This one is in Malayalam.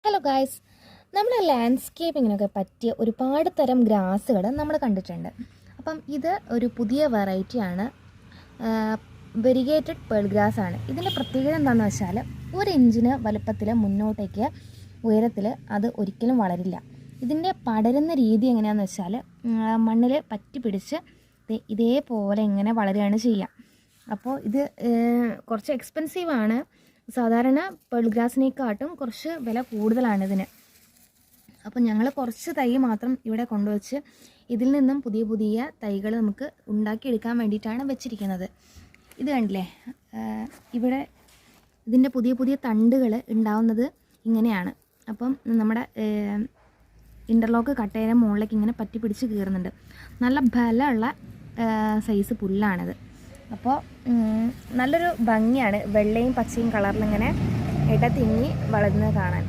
ഹലോ ഗായ്സ്, നമ്മൾ ലാൻഡ്സ്കേപ്പിങ്ങിനൊക്കെ പറ്റിയ ഒരുപാട് തരം ഗ്രാസുകൾ നമ്മൾ കണ്ടിട്ടുണ്ട്. അപ്പം ഇത് ഒരു പുതിയ വെറൈറ്റിയാണ്, വെരിഗേറ്റഡ് പേൾ ഗ്രാസ് ആണ്. ഇതിൻ്റെ പ്രത്യേകത എന്താണെന്ന് വെച്ചാൽ 1 ഇഞ്ചിന് വലുപ്പത്തിൽ മുന്നോട്ടേക്ക് ഉയരത്തിൽ അത് ഒരിക്കലും വളരില്ല. ഇതിൻ്റെ പടരുന്ന രീതി എങ്ങനെയാണെന്ന് വെച്ചാൽ മണ്ണിൽ പറ്റി പിടിച്ച് ഇതേപോലെ ഇങ്ങനെ വളരുകയാണ് ചെയ്യുക. അപ്പോൾ ഇത് കുറച്ച് എക്സ്പെൻസീവാണ്. സാധാരണ പേൾ ഗ്രാസിനെക്കാട്ടും കുറച്ച് വില കൂടുതലാണ് ഇതിന്. അപ്പോൾ ഞങ്ങൾ കുറച്ച് തൈ മാത്രം ഇവിടെ കൊണ്ടുവച്ച് ഇതിൽ നിന്നും പുതിയ പുതിയ തൈകൾ നമുക്ക് ഉണ്ടാക്കിയെടുക്കാൻ വേണ്ടിയിട്ടാണ് വെച്ചിരിക്കുന്നത്. ഇത് കണ്ടില്ലേ, ഇവിടെ ഇതിൻ്റെ പുതിയ പുതിയ തണ്ടുകൾ ഉണ്ടാവുന്നത് ഇങ്ങനെയാണ്. അപ്പം നമ്മുടെ ഇൻ്റർലോക്ക് കട്ടയുടെ മുകളിലേക്ക് ഇങ്ങനെ പറ്റി പിടിച്ച് കയറുന്നുണ്ട്. നല്ല ബലമുള്ള സൈസ് പുല്ലാണിത്. അപ്പോൾ നല്ലൊരു ഭംഗിയാണ്, വെള്ളയും പച്ചയും കളറിലിങ്ങനെ ഇടതിങ്ങി വളരുന്നത് കാണാൻ.